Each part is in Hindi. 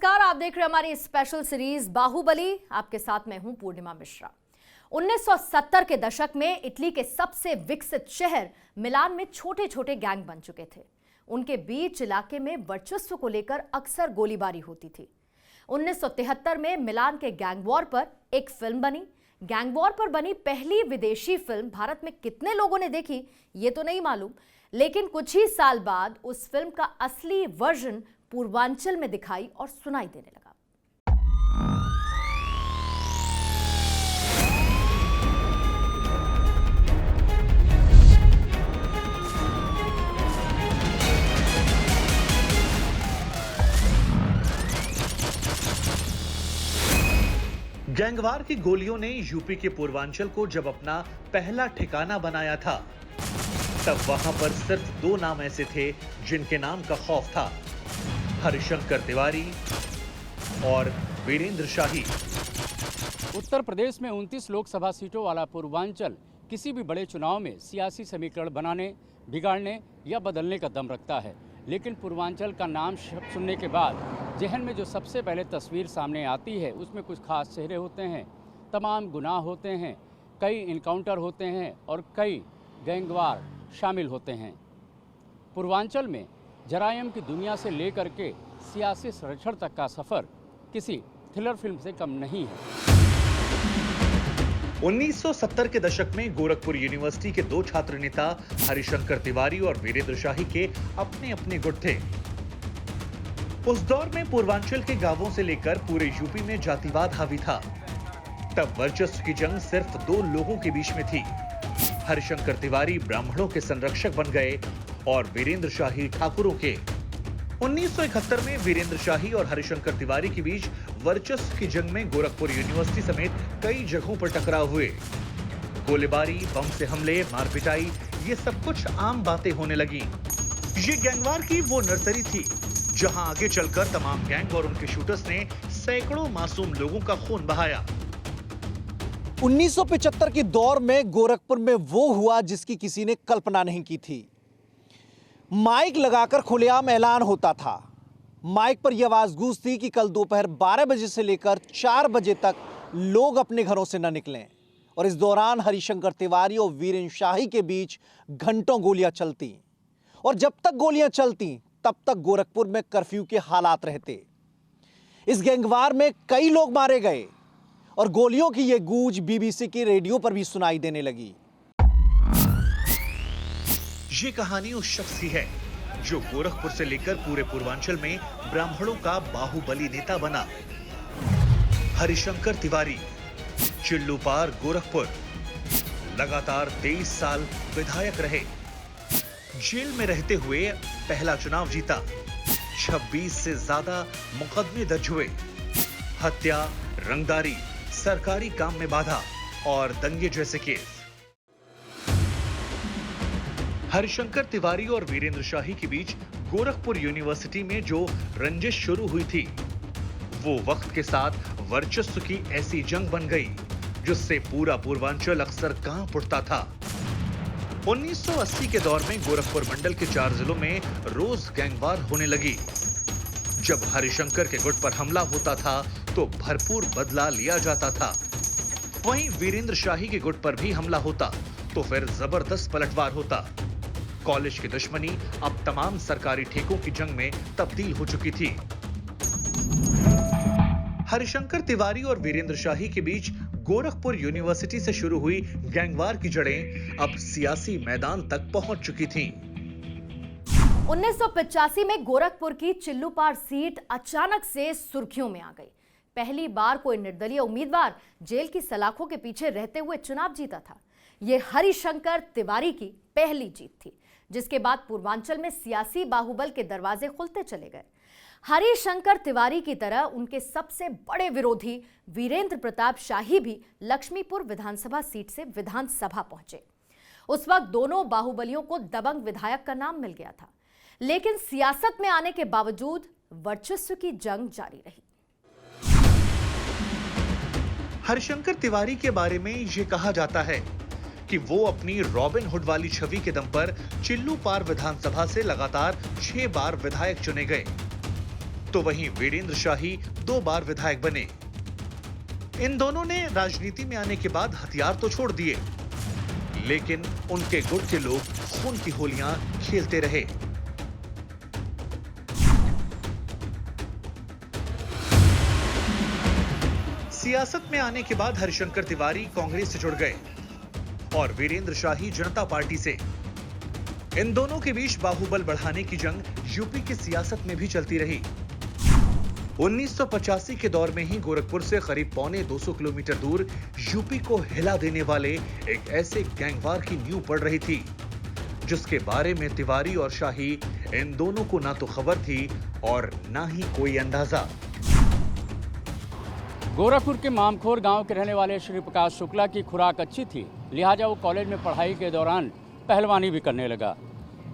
नमस्कार, आप देख रहे हैं हमारी स्पेशल सीरीज बाहुबली। आपके साथ मैं हूं पूर्णिमा मिश्रा। 1970 के दशक में इटली के सबसे विकसित शहर मिलान में छोटे छोटे गैंग बन चुके थे। उनके बीच इलाके में वर्चस्व को लेकर अक्सर गोलीबारी होती थी। 1973 में मिलान के गैंग वॉर पर एक फिल्म बनी। गैंग वॉर पर बनी पहली विदेशी फिल्म भारत में कितने लोगों ने देखी ये तो नहीं मालूम, लेकिन कुछ ही साल बाद उस फिल्म का असली वर्जन पूर्वांचल में दिखाई और सुनाई देने लगा। गैंगवार की गोलियों ने यूपी के पूर्वांचल को जब अपना पहला ठिकाना बनाया था, तब वहां पर सिर्फ दो नाम ऐसे थे जिनके नाम का खौफ था, हरिशंकर तिवारी और वीरेंद्र शाही। उत्तर प्रदेश में 29 लोकसभा सीटों वाला पूर्वांचल किसी भी बड़े चुनाव में सियासी समीकरण बनाने, बिगाड़ने या बदलने का दम रखता है। लेकिन पूर्वांचल का नाम शब्द सुनने के बाद जहन में जो सबसे पहले तस्वीर सामने आती है उसमें कुछ खास चेहरे होते हैं, तमाम गुनाह होते हैं, कई इनकाउंटर होते हैं और कई गैंगवार शामिल होते हैं। पूर्वांचल में जरायम की दुनिया से लेकर के सियासी संरक्षण तक का सफर किसी थ्रिलर फिल्म से कम नहीं है। 1970 के दशक में गोरखपुर यूनिवर्सिटी के दो छात्र नेता हरिशंकर तिवारी और वीरेंद्र शाही के अपने अपने गुट थे। उस दौर में पूर्वांचल के गांवों से लेकर पूरे यूपी में जातिवाद हावी था। तब वर्चस्व की जंग सिर्फ दो लोगों के बीच में थी। हरिशंकर तिवारी ब्राह्मणों के संरक्षक बन गए और वीरेंद्र शाही ठाकुरों के। 1971 में वीरेंद्र शाही और हरिशंकर तिवारी के बीच वर्चस्व की जंग में गोरखपुर यूनिवर्सिटी समेत कई जगहों पर टकराव हुए। गोलीबारी, बम से हमले, मारपिटाई, ये सब कुछ आम बातें होने लगी। ये गैंगवार की वो नर्सरी थी जहां आगे चलकर तमाम गैंग और उनके शूटर्स ने सैकड़ों मासूम लोगों का खून बहाया। 1975 के दौर में गोरखपुर में वो हुआ जिसकी किसी ने कल्पना नहीं की थी। माइक लगाकर खुलेआम ऐलान होता था। माइक पर यह आवाज गूंजती कि कल दोपहर 12 बजे से लेकर 4 बजे तक लोग अपने घरों से न निकलें। और इस दौरान हरिशंकर तिवारी और वीरेंद्र शाही के बीच घंटों गोलियां चलती। और जब तक गोलियां चलती तब तक गोरखपुर में कर्फ्यू के हालात रहते। इस गैंगवार में कई लोग मारे गए और गोलियों की यह गूंज बीबीसी के रेडियो पर भी सुनाई देने लगी। ये कहानी उस शख्स की है जो गोरखपुर से लेकर पूरे पूर्वांचल में ब्राह्मणों का बाहुबली नेता बना। हरिशंकर तिवारी, चिल्लू पार गोरखपुर, लगातार 23 साल विधायक रहे। जेल में रहते हुए पहला चुनाव जीता। 26 से ज्यादा मुकदमे दर्ज हुए। हत्या, रंगदारी, सरकारी काम में बाधा और दंगे जैसे केस। हरिशंकर तिवारी और वीरेंद्र शाही के बीच गोरखपुर यूनिवर्सिटी में जो रंजिश शुरू हुई थी, वो वक्त के साथ वर्चस्व की ऐसी जंग बन गई जिससे पूरा पूर्वांचल अक्सर कांप उठता था। 1980 के दौर में गोरखपुर मंडल के 4 जिलों में रोज गैंगवार होने लगी। जब हरिशंकर के गुट पर हमला होता था तो भरपूर बदला लिया जाता था। वहीं वीरेंद्र शाही के गुट पर भी हमला होता तो फिर जबरदस्त पलटवार होता। कॉलेज की दुश्मनी अब तमाम सरकारी ठेकों की जंग में तब्दील हो चुकी थी। हरिशंकर तिवारी और वीरेंद्र शाही के बीच गोरखपुर यूनिवर्सिटी से शुरू हुई गैंगवार की जड़ें अब सियासी मैदान तक पहुंच चुकी थीं। 1985 में गोरखपुर की चिल्लूपार सीट अचानक से सुर्खियों में आ गई। पहली बार कोई निर्दलीय उम्मीदवार जेल की सलाखों के पीछे रहते हुए चुनाव जीता था। यह हरिशंकर तिवारी की पहली जीत थी, जिसके बाद पूर्वांचल में सियासी बाहुबल के दरवाजे खुलते चले गए। हरिशंकर तिवारी की तरह उनके सबसे बड़े विरोधी वीरेंद्र प्रताप शाही भी लक्ष्मीपुर विधानसभा सीट से विधानसभा पहुंचे। उस वक्त दोनों बाहुबलियों को दबंग विधायक का नाम मिल गया था, लेकिन सियासत में आने के बावजूद वर्चस्व की जंग जारी रही। हरिशंकर तिवारी के बारे में ये कहा जाता है कि वो अपनी रॉबिन हुड वाली छवि के दम पर चिल्लू पार विधानसभा से लगातार 6 बार विधायक चुने गए। तो वहीं वीरेंद्र शाही 2 बार विधायक बने। इन दोनों ने राजनीति में आने के बाद हथियार तो छोड़ दिए, लेकिन उनके गुट के लोग खून की होलियां खेलते रहे। सियासत में आने के बाद हरिशंकर तिवारी कांग्रेस से जुड़ गए और वीरेंद्र शाही जनता पार्टी से। इन दोनों के बीच बाहुबल बढ़ाने की जंग यूपी की सियासत में भी चलती रही। 1985 के दौर में ही गोरखपुर से करीब पौने 200 किलोमीटर दूर यूपी को हिला देने वाले एक ऐसे गैंगवार की नींव पड़ रही थी, जिसके बारे में तिवारी और शाही इन दोनों को ना तो खबर थी और ना ही कोई अंदाजा। गोरखपुर के मामखोर गांव के रहने वाले श्री प्रकाश शुक्ला की खुराक अच्छी थी, लिहाजा वो कॉलेज में पढ़ाई के दौरान पहलवानी भी करने लगा।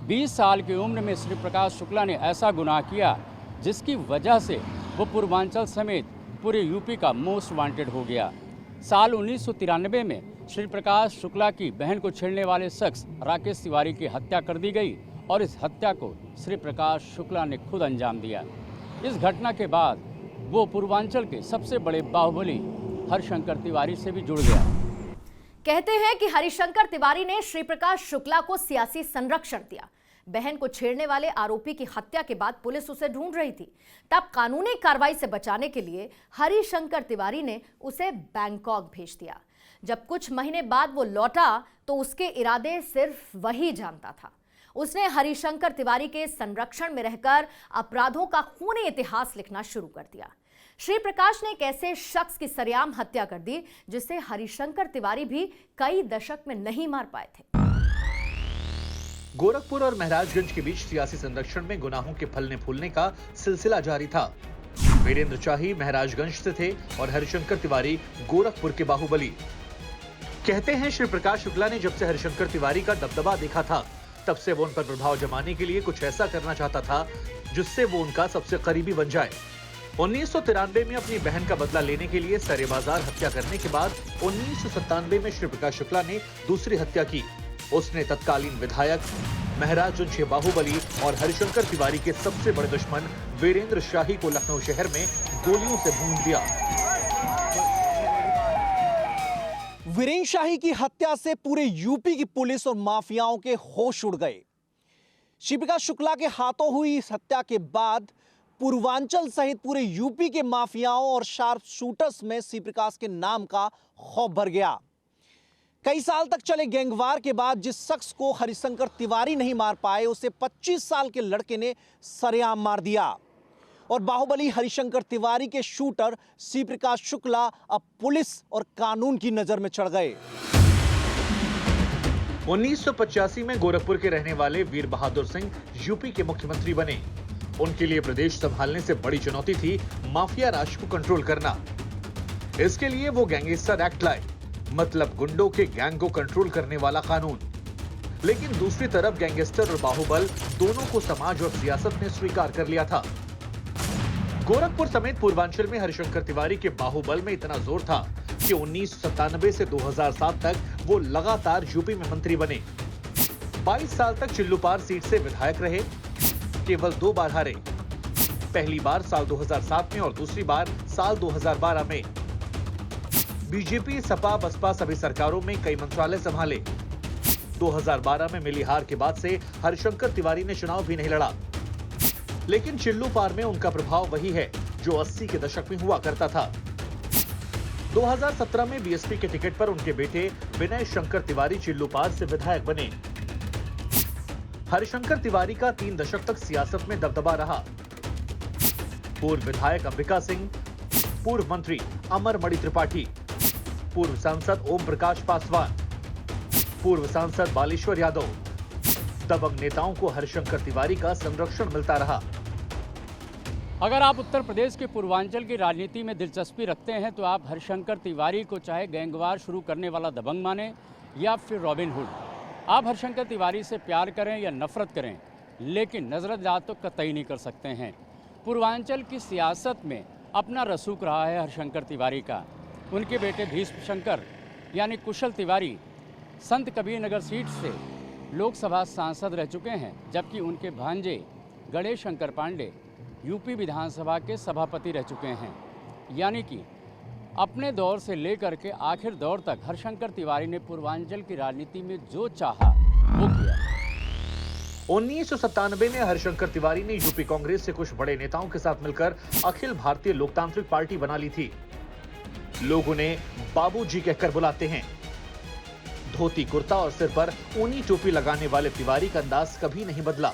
20 साल की उम्र में श्री प्रकाश शुक्ला ने ऐसा गुनाह किया जिसकी वजह से वो पूर्वांचल समेत पूरे यूपी का मोस्ट वांटेड हो गया। साल 1993 में श्री प्रकाश शुक्ला की बहन को छेड़ने वाले शख्स राकेश तिवारी की हत्या कर दी गई और इस हत्या को श्री प्रकाश शुक्ला ने खुद अंजाम दिया। इस घटना के बाद वो पूर्वांचल के सबसे बड़े बाहुबली हरिशंकर तिवारी से भी जुड़ गया। कहते हैं कि हरिशंकर तिवारी ने श्री प्रकाश शुक्ला को सियासी संरक्षण दिया। बहन को छेड़ने वाले आरोपी की हत्या के बाद पुलिस उसे ढूंढ रही थी। तब कानूनी कार्रवाई से बचाने के लिए हरिशंकर तिवारी ने उसे बैंकॉक भेज दिया। जब कुछ महीने बाद वो लौटा तो उसके इरादे सिर्फ वही जानता था। उसने हरिशंकर तिवारी के संरक्षण में रहकर अपराधों का खूनी इतिहास लिखना शुरू कर दिया। श्री प्रकाश ने एक ऐसे शख्स की सरेआम हत्या कर दी जिसे हरिशंकर तिवारी भी कई दशक में नहीं मार पाए थे। गोरखपुर और महाराजगंज के बीच सियासी संरक्षण में गुनाहों के फलने फूलने का सिलसिला जारी था। वीरेंद्र शाही महाराजगंज से थे और हरिशंकर तिवारी गोरखपुर के बाहुबली। कहते हैं श्री प्रकाश शुक्ला ने जब से हरिशंकर तिवारी का दबदबा देखा था, तब से वो उन पर प्रभाव जमाने के लिए कुछ ऐसा करना चाहता था जिससे वो उनका सबसे करीबी बन जाए। 1993 में अपनी बहन का बदला लेने के लिए सरेबाजार हत्या करने के बाद 1997 में श्री प्रकाश शुक्ला ने दूसरी हत्या की। उसने तत्कालीन विधायक, महाराजगंज के बाहुबली और हरिशंकर तिवारी के सबसे बड़े दुश्मन वीरेंद्र शाही को लखनऊ शहर में गोलियों से भून दिया। वीरेंद्र शाही की हत्या से पूरे यूपी की पुलिस और माफियाओं के होश उड़ गए। श्री प्रकाश शुक्ला के हाथों हुई इस हत्या के बाद पूर्वांचल सहित पूरे यूपी के माफियाओं और शार्प शूटर्स में श्री प्रकाश के नाम का खौफ भर गया। कई साल तक चले गैंगवार के बाद जिस शख्स को हरिशंकर तिवारी नहीं मार पाए, उसे 25 साल के लड़के ने सरेआम मार दिया और बाहुबली हरिशंकर तिवारी के शूटर श्री प्रकाश शुक्ला अब पुलिस और कानून की नजर में चढ़ गए। 1985 में गोरखपुर के रहने वाले वीर बहादुर सिंह यूपी के मुख्यमंत्री बने। उनके लिए प्रदेश संभालने से बड़ी चुनौती थी माफिया राज को कंट्रोल करना। इसके लिए वो गैंगस्टर एक्ट लाए, मतलब गुंडों के गैंग को कंट्रोल करने वाला कानून। लेकिन दूसरी तरफ गैंगस्टर और बाहुबल दोनों को समाज और सियासत ने स्वीकार कर लिया था। गोरखपुर समेत पूर्वांचल में हरिशंकर तिवारी के बाहुबल में इतना जोर था कि 1997 से 2007 तक वो लगातार यूपी में मंत्री बने। 22 साल तक चिल्लूपार सीट से विधायक रहे, केवल 2 बार हारे। पहली बार साल 2007 में और दूसरी बार साल 2012 में। बीजेपी, सपा, बसपा सभी सरकारों में कई मंत्रालय संभाले। 2012 में मिली हार के बाद से हरिशंकर तिवारी ने चुनाव भी नहीं लड़ा, लेकिन चिल्लूपार में उनका प्रभाव वही है जो 80 के दशक में हुआ करता था। 2017 में बीएसपी के टिकट पर उनके बेटे विनय शंकर तिवारी चिल्लूपार से विधायक बने। हरिशंकर तिवारी का 3 दशक तक सियासत में दबदबा रहा। पूर्व विधायक अंबिका सिंह, पूर्व मंत्री अमरमणि त्रिपाठी, पूर्व सांसद ओम प्रकाश पासवान, पूर्व सांसद बालेश्वर यादव, दबंग नेताओं को हरिशंकर तिवारी का संरक्षण मिलता रहा। अगर आप उत्तर प्रदेश के पूर्वांचल की राजनीति में दिलचस्पी रखते हैं तो आप हरिशंकर तिवारी को चाहे गैंगवार शुरू करने वाला दबंग माने या फिर रॉबिन हुड। आप हरिशंकर तिवारी से प्यार करें या नफरत करें, लेकिन नजरअंदाज तो कतई नहीं कर सकते हैं। पूर्वांचल की सियासत में अपना रसूख रहा है हरिशंकर तिवारी का। उनके बेटे भीष्म शंकर यानी कुशल तिवारी संत कबीर नगर सीट से लोकसभा सांसद रह चुके हैं, जबकि उनके भांजे गणेश शंकर पांडे यूपी विधानसभा के सभापति रह चुके हैं। यानी कि अपने दौर से लेकर के आखिर दौर तक हरिशंकर तिवारी ने पूर्वांचल की राजनीति में जो चाहा वो किया। 1997 में हरिशंकर तिवारी ने यूपी कांग्रेस से कुछ बड़े नेताओं के साथ मिलकर अखिल भारतीय लोकतांत्रिक पार्टी बना ली थी। लोग उन्हें बाबूजी कहकर बुलाते हैं। धोती कुर्ता और सिर पर ऊनी टोपी लगाने वाले तिवारी का अंदाज कभी नहीं बदला।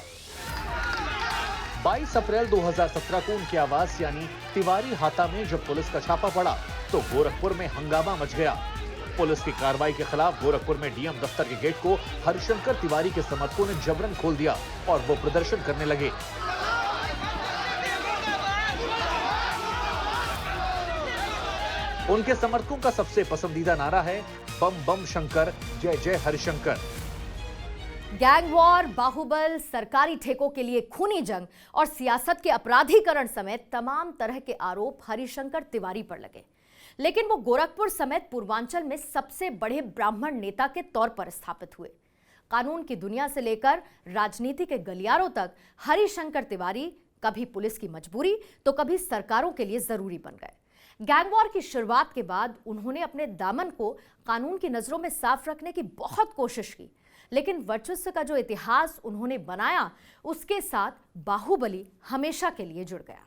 22 अप्रैल 2017 को उनके आवास यानी तिवारी हाता में जब पुलिस का छापा पड़ा तो गोरखपुर में हंगामा मच गया। पुलिस की कार्रवाई के खिलाफ गोरखपुर में डीएम दफ्तर के गेट को हरिशंकर तिवारी के समर्थकों ने जबरन खोल दिया और वो प्रदर्शन करने लगे। उनके समर्थकों का सबसे पसंदीदा नारा है बम बम शंकर, जय जय हरिशंकर। गैंग वॉर, बाहुबल, सरकारी ठेकों के लिए खूनी जंग और सियासत के अपराधीकरण समेत तमाम तरह के आरोप हरिशंकर तिवारी पर लगे, लेकिन वो गोरखपुर समेत पूर्वांचल में सबसे बड़े ब्राह्मण नेता के तौर पर स्थापित हुए। कानून की दुनिया से लेकर राजनीति के गलियारों तक हरिशंकर तिवारी कभी पुलिस की मजबूरी तो कभी सरकारों के लिए जरूरी बन गए। गैंग वॉर की शुरुआत के बाद उन्होंने अपने दामन को कानून की नजरों में साफ रखने की बहुत कोशिश की, लेकिन वर्चस्व का जो इतिहास उन्होंने बनाया उसके साथ बाहुबली हमेशा के लिए जुड़ गया।